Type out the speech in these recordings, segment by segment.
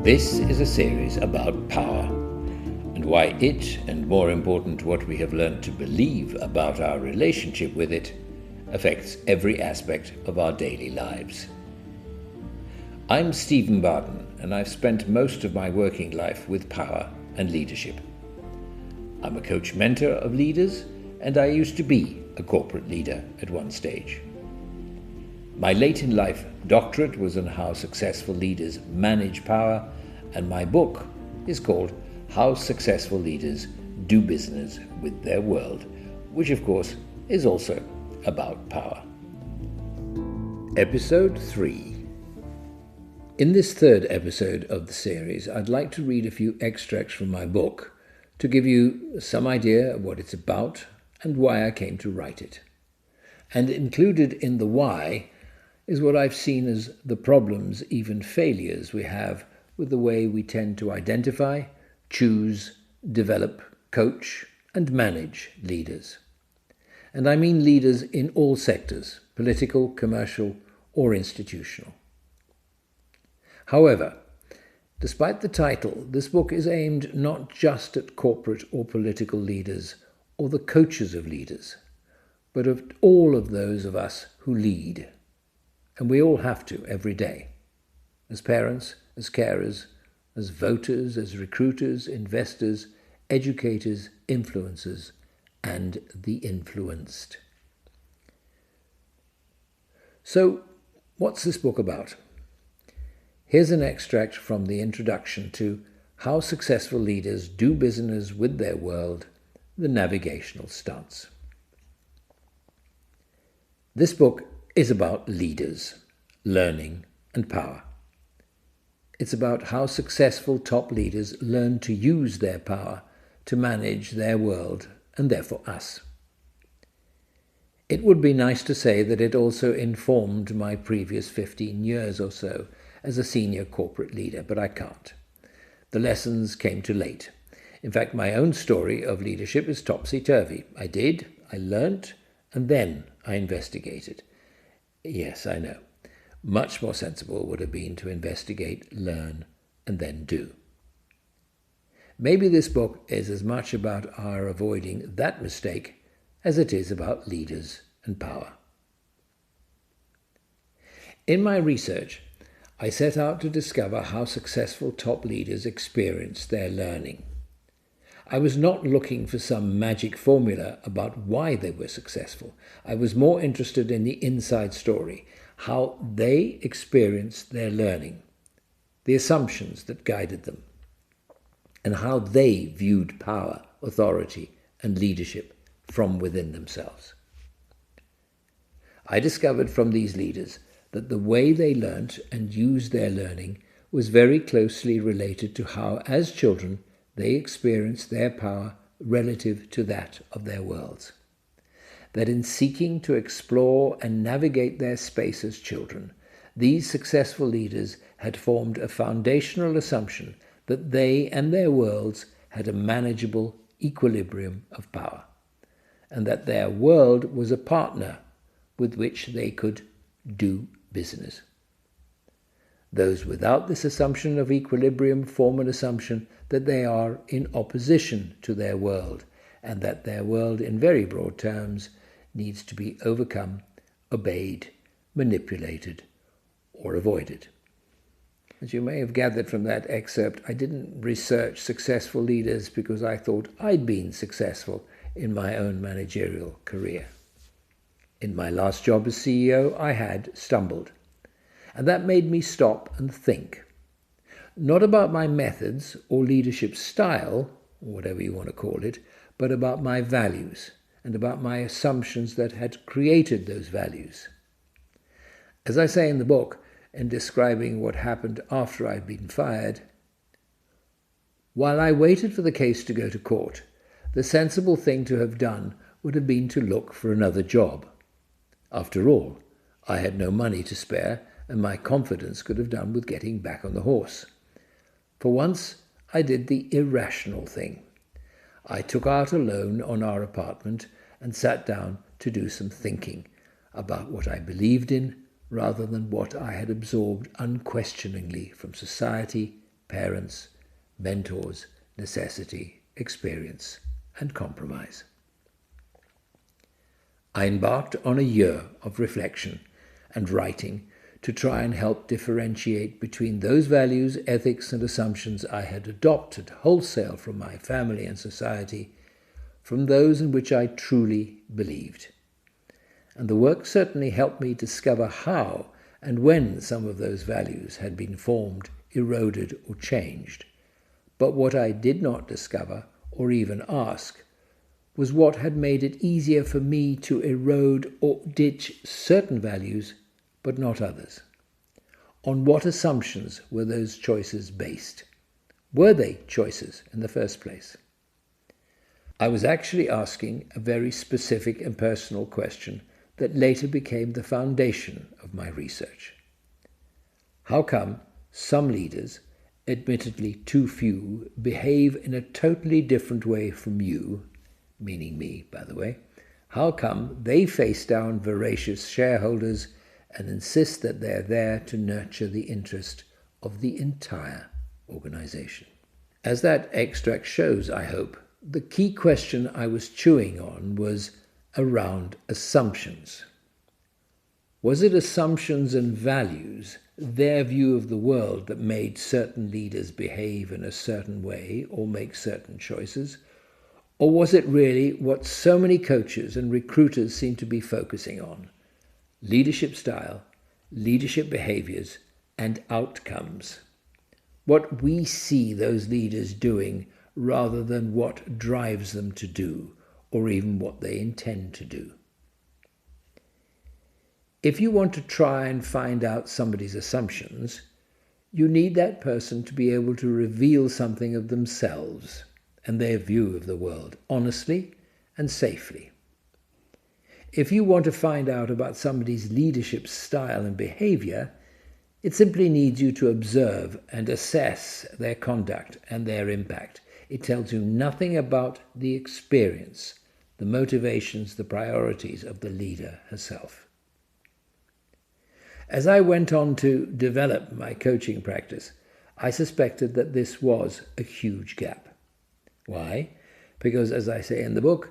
This is a series about power and why it, and more important, what we have learned to believe about our relationship with it, affects every aspect of our daily lives. I'm Stephen Barden, and I've spent most of my working life with power and leadership. I'm a coach mentor of leaders, and I used to be a corporate leader at one stage. My late in life doctorate was on how successful leaders manage power, and my book is called How Successful Leaders Do Business with Their World, which of course is also about power. Episode 3. In this third episode of the series, I'd like to read a few extracts from my book to give you some idea of what it's about and why I came to write it. And included in the why is what I've seen as the problems, even failures, we have with the way we tend to identify, choose, develop, coach, and manage leaders. And I mean leaders in all sectors, political, commercial, or institutional. However, despite the title, this book is aimed not just at corporate or political leaders or the coaches of leaders, but at all of those of us who lead. And we all have to every day, as parents, as carers, as voters, as recruiters, investors, educators, influencers, and the influenced. So, what's this book about? Here's an extract from the introduction to How Successful Leaders Do Business with Their World, the navigational stance. This book is about leaders, learning, and power. It's about how successful top leaders learn to use their power to manage their world and therefore us. It would be nice to say that it also informed my previous 15 years or so as a senior corporate leader, but I can't. The lessons came too late. In fact, my own story of leadership is topsy-turvy. I learnt, and then I investigated. Yes, I know. Much more sensible would have been to investigate, learn, and then do. Maybe this book is as much about our avoiding that mistake as it is about leaders and power. In my research, I set out to discover how successful top leaders experience their learning. I was not looking for some magic formula about why they were successful. I was more interested in the inside story, how they experienced their learning, the assumptions that guided them, and how they viewed power, authority, and leadership from within themselves. I discovered from these leaders that the way they learnt and used their learning was very closely related to how, as children, they experienced their power relative to that of their worlds. That in seeking to explore and navigate their space as children, these successful leaders had formed a foundational assumption that they and their worlds had a manageable equilibrium of power, and that their world was a partner with which they could do business. Those without this assumption of equilibrium form an assumption that they are in opposition to their world, and that their world, in very broad terms, needs to be overcome, obeyed, manipulated, or avoided. As you may have gathered from that excerpt, I didn't research successful leaders because I thought I'd been successful in my own managerial career. In my last job as CEO, I had stumbled. And that made me stop and think, not about my methods or leadership style, or whatever you want to call it, but about my values and about my assumptions that had created those values. As I say in the book, in describing what happened after I'd been fired, while I waited for the case to go to court, the sensible thing to have done would have been to look for another job. After all, I had no money to spare, and my confidence could have done with getting back on the horse. For once, I did the irrational thing. I took out a loan on our apartment and sat down to do some thinking about what I believed in rather than what I had absorbed unquestioningly from society parents, mentors, necessity, experience, and compromise. I embarked on a year of reflection and writing to try and help differentiate between those values, ethics, and assumptions I had adopted wholesale from my family and society from those in which I truly believed. And the work certainly helped me discover how and when some of those values had been formed, eroded, or changed. But what I did not discover, or even ask, was what had made it easier for me to erode or ditch certain values, but not others. On what assumptions were those choices based? Were they choices in the first place? I was actually asking a very specific and personal question that later became the foundation of my research. How come some leaders, admittedly too few, behave in a totally different way from you, meaning me, by the way? How come they face down voracious shareholders and insist that they're there to nurture the interest of the entire organization? As that extract shows, I hope, the key question I was chewing on was around assumptions. Was it assumptions and values, their view of the world, that made certain leaders behave in a certain way or make certain choices? Or was it really what so many coaches and recruiters seem to be focusing on? Leadership style, leadership behaviors, and outcomes. What we see those leaders doing rather than what drives them to do, or even what they intend to do. If you want to try and find out somebody's assumptions, you need that person to be able to reveal something of themselves and their view of the world honestly and safely. If you want to find out about somebody's leadership style and behavior, it simply needs you to observe and assess their conduct and their impact. It tells you nothing about the experience, the motivations, the priorities of the leader herself. As I went on to develop my coaching practice, I suspected that this was a huge gap. Why? Because, as I say in the book,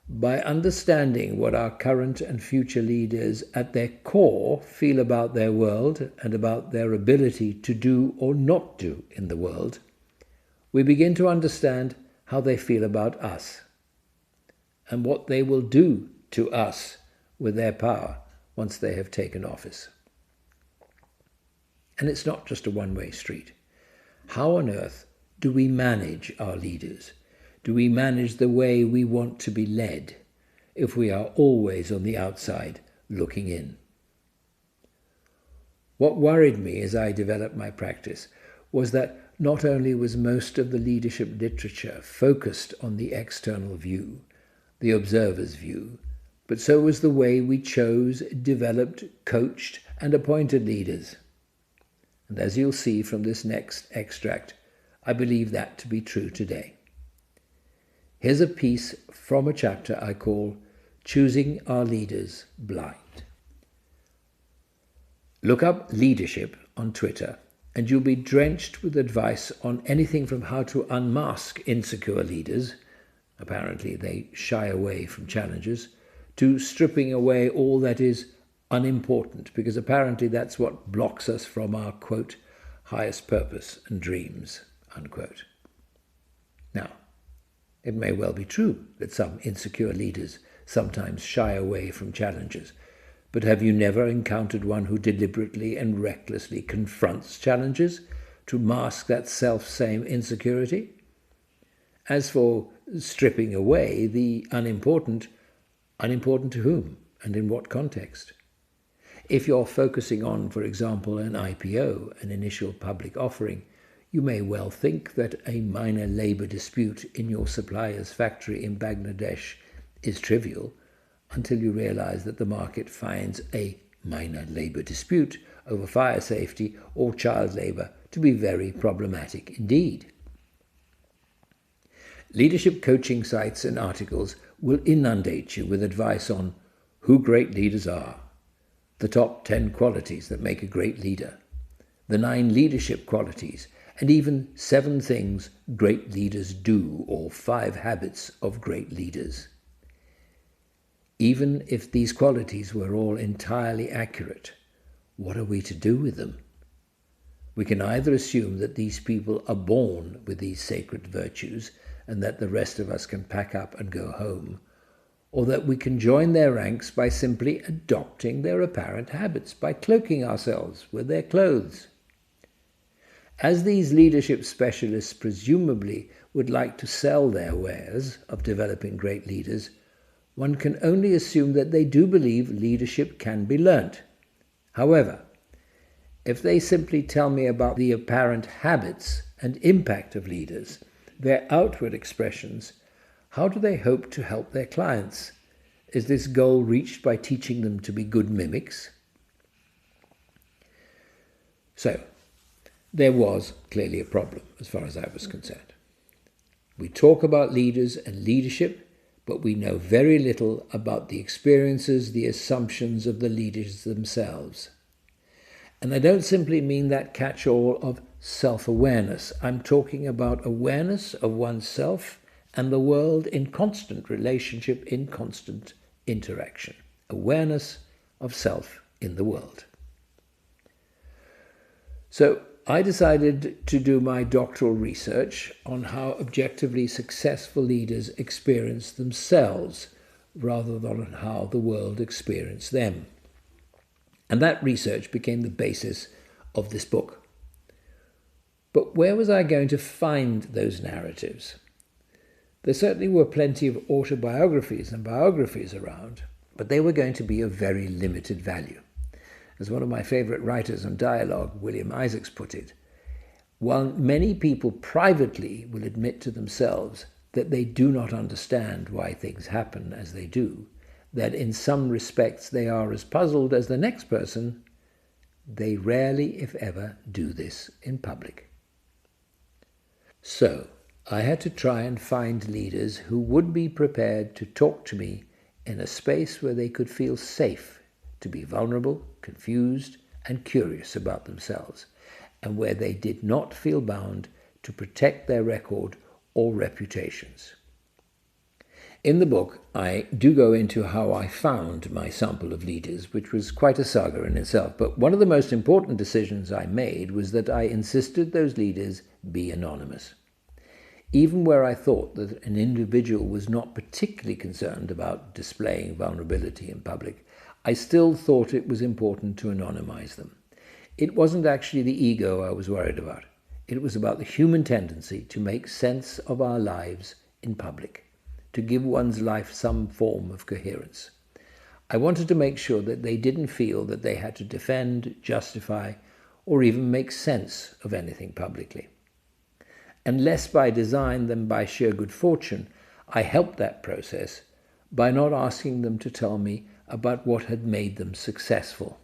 by understanding what our current and future leaders at their core feel about their world and about their ability to do or not do in the world, we begin to understand how they feel about us and what they will do to us with their power once they have taken office. And it's not just a one-way street. How on earth do we manage our leaders? Do we manage the way we want to be led if we are always on the outside looking in? What worried me as I developed my practice was that not only was most of the leadership literature focused on the external view, the observer's view, but so was the way we chose, developed, coached, and appointed leaders. And as you'll see from this next extract, I believe that to be true today. Here's a piece from a chapter I call Choosing Our Leaders Blind. Look up leadership on Twitter, and you'll be drenched with advice on anything from how to unmask insecure leaders, apparently they shy away from challenges, to stripping away all that is unimportant, because apparently that's what blocks us from our, quote, highest purpose and dreams, unquote. Now, it may well be true that some insecure leaders sometimes shy away from challenges, but have you never encountered one who deliberately and recklessly confronts challenges to mask that self-same insecurity? As for stripping away the unimportant to whom and in what context? If you're focusing on, for example, an IPO, an initial public offering, you may well think that a minor labour dispute in your supplier's factory in Bangladesh is trivial, until you realize that the market finds a minor labour dispute over fire safety or child labour to be very problematic indeed. Leadership coaching sites and articles will inundate you with advice on who great leaders are, the top 10 qualities that make a great leader, the 9 leadership qualities, and even 7 things great leaders do, or 5 habits of great leaders. Even if these qualities were all entirely accurate, what are we to do with them? We can either assume that these people are born with these sacred virtues and that the rest of us can pack up and go home, or that we can join their ranks by simply adopting their apparent habits, by cloaking ourselves with their clothes. As these leadership specialists presumably would like to sell their wares of developing great leaders, one can only assume that they do believe leadership can be learnt. However, if they simply tell me about the apparent habits and impact of leaders, their outward expressions, how do they hope to help their clients? Is this goal reached by teaching them to be good mimics? So, there was clearly a problem as far as I was concerned. We talk about leaders and leadership, but we know very little about the experiences, the assumptions of the leaders themselves. And I don't simply mean that catch-all of self-awareness. I'm talking about awareness of oneself and the world in constant relationship, in constant interaction. Awareness of self in the world. So I decided to do my doctoral research on how objectively successful leaders experience themselves rather than on how the world experienced them. And that research became the basis of this book. But where was I going to find those narratives? There certainly were plenty of autobiographies and biographies around, but they were going to be of very limited value. As one of my favourite writers on dialogue, William Isaacs, put it, while many people privately will admit to themselves that they do not understand why things happen as they do, that in some respects they are as puzzled as the next person, they rarely, if ever, do this in public. So, I had to try and find leaders who would be prepared to talk to me in a space where they could feel safe to be vulnerable, confused, and curious about themselves, and where they did not feel bound to protect their record or reputations. In the book, I do go into how I found my sample of leaders, which was quite a saga in itself, but one of the most important decisions I made was that I insisted those leaders be anonymous. Even where I thought that an individual was not particularly concerned about displaying vulnerability in public, I still thought it was important to anonymize them. It wasn't actually the ego I was worried about. It was about the human tendency to make sense of our lives in public, to give one's life some form of coherence. I wanted to make sure that they didn't feel that they had to defend, justify, or even make sense of anything publicly. And less by design than by sheer good fortune, I helped that process by not asking them to tell me about what had made them successful.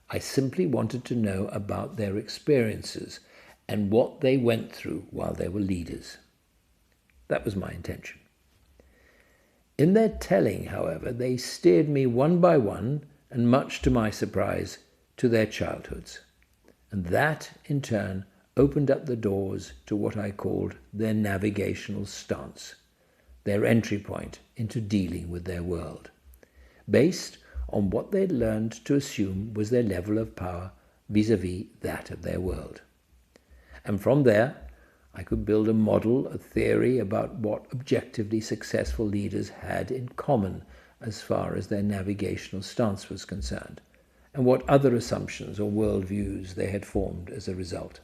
I simply wanted to know about their experiences and what they went through while they were leaders. That was my intention. In their telling, however, they steered me one by one, and much to my surprise, to their childhoods. And that, in turn, opened up the doors to what I called their navigational stance, their entry point into dealing with their world, based on what they'd learned to assume was their level of power vis-à-vis that of their world. And from there, I could build a model, a theory about what objectively successful leaders had in common as far as their navigational stance was concerned, and what other assumptions or worldviews they had formed as a result.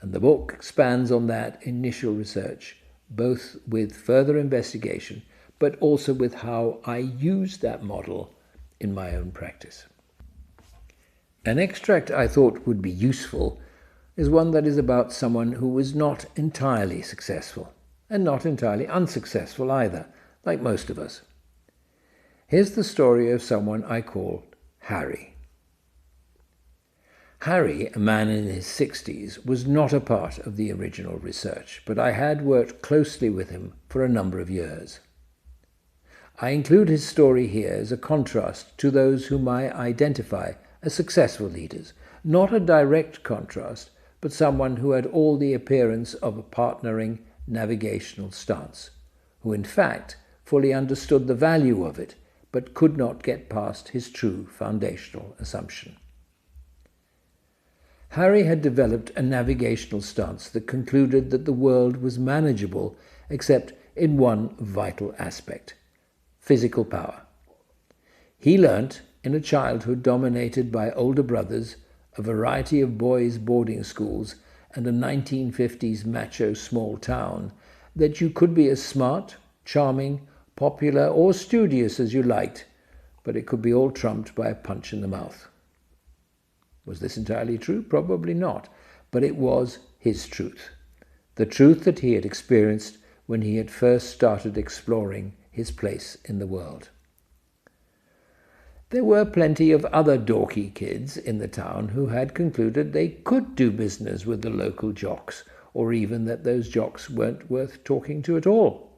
And the book expands on that initial research, both with further investigation, but also with how I used that model in my own practice. An extract I thought would be useful is one that is about someone who was not entirely successful, and not entirely unsuccessful either, like most of us. Here's the story of someone I call Harry. Harry, a man in his 60s, was not a part of the original research, but I had worked closely with him for a number of years. I include his story here as a contrast to those whom I identify as successful leaders, not a direct contrast, but someone who had all the appearance of a partnering navigational stance, who in fact fully understood the value of it, but could not get past his true foundational assumption. Harry had developed a navigational stance that concluded that the world was manageable except in one vital aspect: physical power. He learnt, in a childhood dominated by older brothers, a variety of boys' boarding schools, and a 1950s macho small town, that you could be as smart, charming, popular, or studious as you liked, but it could be all trumped by a punch in the mouth. Was this entirely true? Probably not, but it was his truth, the truth that he had experienced when he had first started exploring his place in the world. There were plenty of other dorky kids in the town who had concluded they could do business with the local jocks, or even that those jocks weren't worth talking to at all.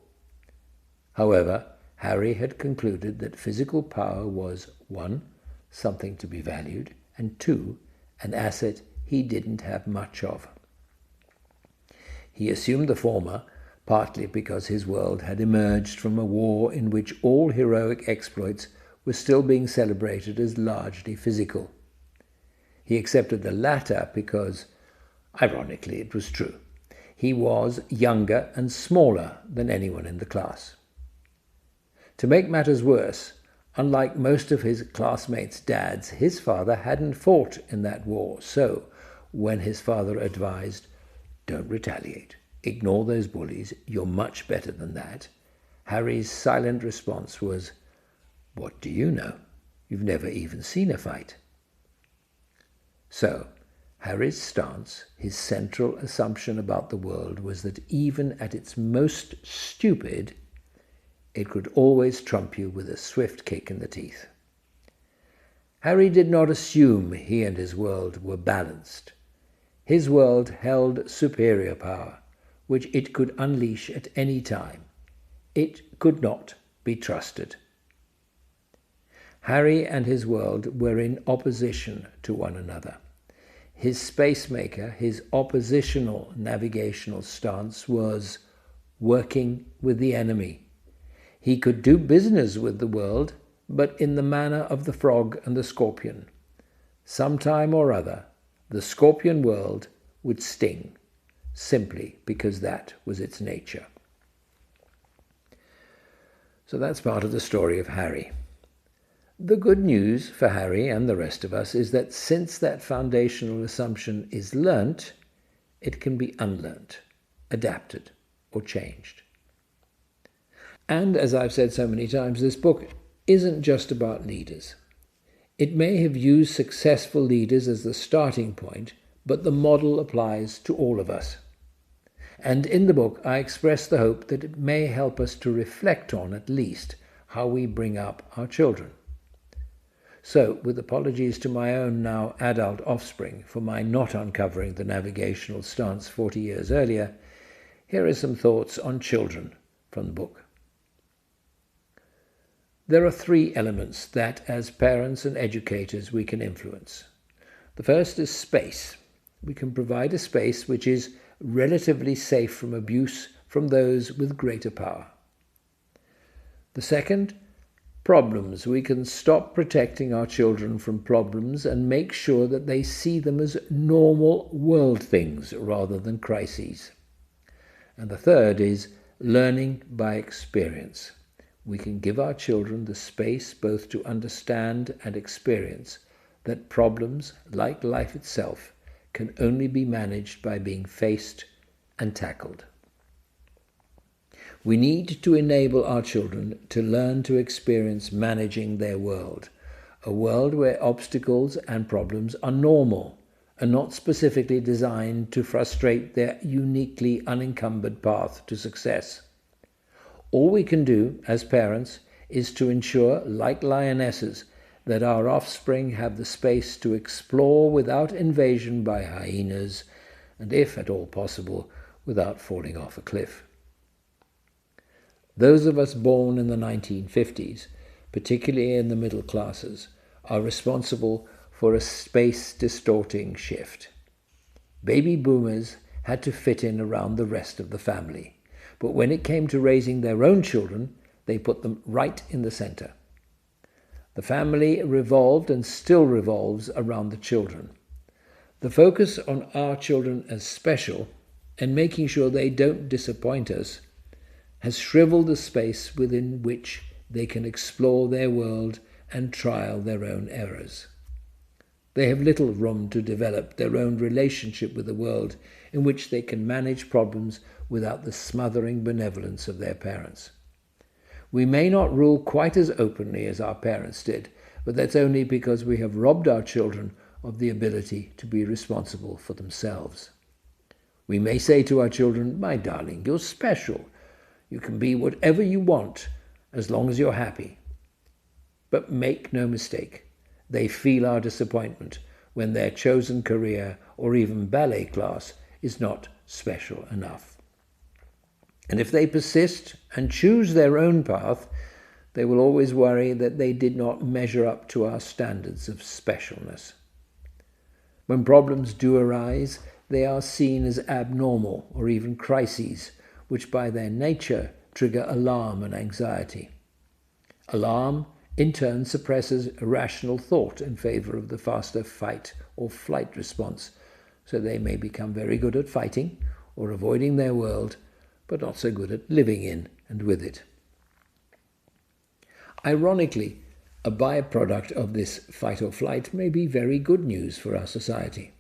However, Harry had concluded that physical power was, 1, something to be valued, and 2, an asset he didn't have much of. He assumed the former, partly because his world had emerged from a war in which all heroic exploits were still being celebrated as largely physical. He accepted the latter because, ironically, it was true. He was younger and smaller than anyone in the class. To make matters worse, unlike most of his classmates' dads, his father hadn't fought in that war, so when his father advised, "Don't retaliate, ignore those bullies, you're much better than that," Harry's silent response was, "What do you know? You've never even seen a fight." So, Harry's stance, his central assumption about the world, was that even at its most stupid, it could always trump you with a swift kick in the teeth. Harry did not assume he and his world were balanced. His world held superior power, which it could unleash at any time. It could not be trusted. Harry and his world were in opposition to one another. His spacemaker, his oppositional navigational stance was working with the enemy. He could do business with the world, but in the manner of the frog and the scorpion. Sometime or other, the scorpion world would sting, simply because that was its nature. So that's part of the story of Harry. The good news for Harry and the rest of us is that since that foundational assumption is learnt, it can be unlearnt, adapted, or changed. And as I've said so many times, this book isn't just about leaders. It may have used successful leaders as the starting point, but the model applies to all of us. And in the book, I express the hope that it may help us to reflect on, at least, how we bring up our children. So, with apologies to my own now adult offspring for my not uncovering the navigational stance 40 years earlier, here are some thoughts on children from the book. There are 3 elements that, as parents and educators, we can influence. The first is space. We can provide a space which is relatively safe from abuse from those with greater power. The second, problems. We can stop protecting our children from problems and make sure that they see them as normal world things rather than crises. And the third is learning by experience. We can give our children the space both to understand and experience that problems, like life itself, can only be managed by being faced and tackled. We need to enable our children to learn to experience managing their world, a world where obstacles and problems are normal and not specifically designed to frustrate their uniquely unencumbered path to success. All we can do as parents is to ensure, like lionesses, that our offspring have the space to explore without invasion by hyenas, and if at all possible, without falling off a cliff. Those of us born in the 1950s, particularly in the middle classes, are responsible for a space-distorting shift. Baby boomers had to fit in around the rest of the family. But when it came to raising their own children, they put them right in the center. The family revolved and still revolves around the children. The focus on our children as special and making sure they don't disappoint us has shriveled the space within which they can explore their world and trial their own errors. They have little room to develop their own relationship with the world in which they can manage problems without the smothering benevolence of their parents. We may not rule quite as openly as our parents did, but that's only because we have robbed our children of the ability to be responsible for themselves. We may say to our children, "My darling, you're special. You can be whatever you want as long as you're happy." But make no mistake, they feel our disappointment when their chosen career or even ballet class is not special enough. And if they persist and choose their own path, they will always worry that they did not measure up to our standards of specialness. When problems do arise, they are seen as abnormal or even crises, which by their nature trigger alarm and anxiety. Alarm, in turn, suppresses irrational thought in favor of the faster fight or flight response, so they may become very good at fighting or avoiding their world, but not so good at living in and with it. Ironically, a byproduct of this fight or flight may be very good news for our society.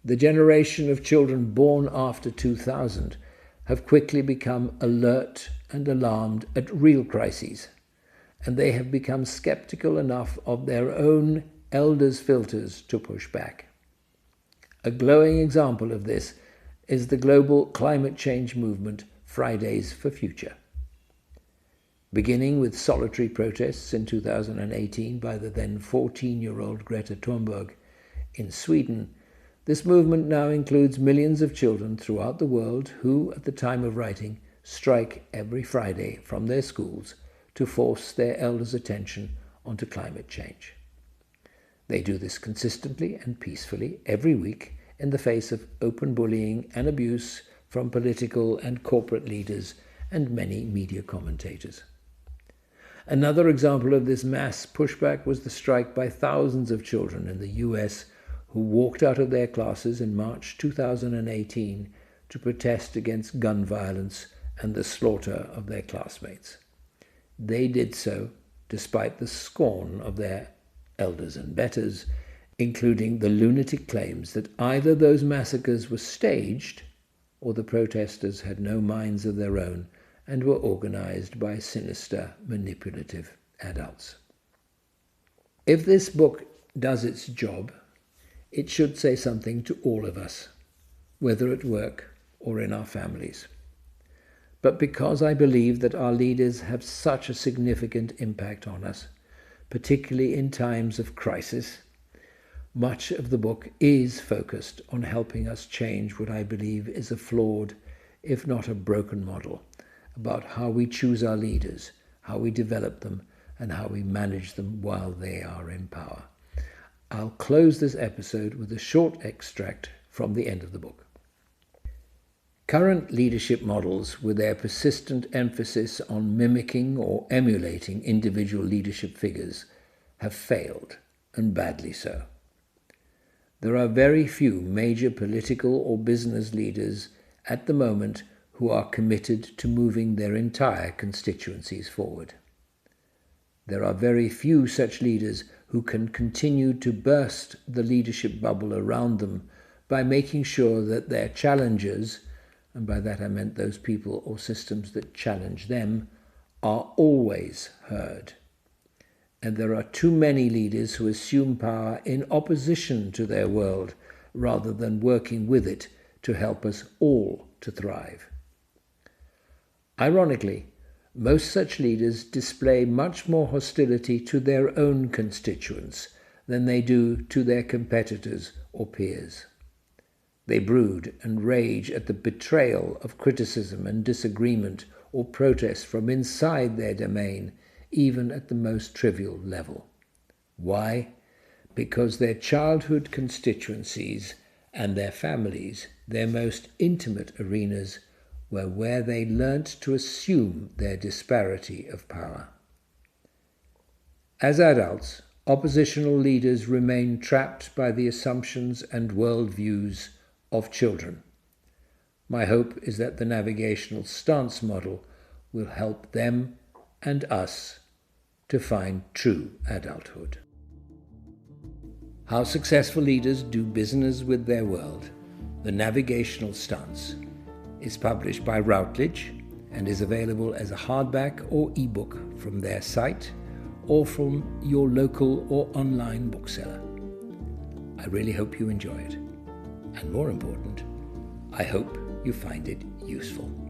The generation of children born after 2000 have quickly become alert and alarmed at real crises, and they have become skeptical enough of their own elders' filters to push back. A glowing example of this is the global climate change movement, Fridays for Future. Beginning with solitary protests in 2018 by the then 14-year-old Greta Thunberg in Sweden, this movement now includes millions of children throughout the world who, at the time of writing, strike every Friday from their schools to force their elders' attention onto climate change. They do this consistently and peacefully every week in the face of open bullying and abuse from political and corporate leaders and many media commentators. Another example of this mass pushback was the strike by thousands of children in the US who walked out of their classes in March 2018 to protest against gun violence and the slaughter of their classmates. They did so despite the scorn of their elders and betters, including the lunatic claims that either those massacres were staged or the protesters had no minds of their own and were organized by sinister, manipulative adults. If this book does its job, it should say something to all of us, whether at work or in our families. But because I believe that our leaders have such a significant impact on us, particularly in times of crisis, much of the book is focused on helping us change what I believe is a flawed, if not a broken model, about how we choose our leaders, how we develop them, and how we manage them while they are in power. I'll close this episode with a short extract from the end of the book. Current leadership models, with their persistent emphasis on mimicking or emulating individual leadership figures, have failed, and badly so. There are very few major political or business leaders at the moment who are committed to moving their entire constituencies forward. There are very few such leaders who can continue to burst the leadership bubble around them by making sure that their challengers, and by that I meant those people or systems that challenge them, are always heard. And there are too many leaders who assume power in opposition to their world rather than working with it to help us all to thrive. Ironically, most such leaders display much more hostility to their own constituents than they do to their competitors or peers. They brood and rage at the betrayal of criticism and disagreement or protest from inside their domain, even at the most trivial level. Why? Because their childhood constituencies and their families their most intimate arenas were where they learnt to assume their disparity of power. As adults, oppositional leaders remain trapped by the assumptions and worldviews of children. My hope is that the navigational stance model will help them and us to find true adulthood. How Successful Leaders Do Business with Their World, The Navigational Stance, is published by Routledge and is available as a hardback or ebook from their site or from your local or online bookseller. I really hope you enjoy it. And more important, I hope you find it useful.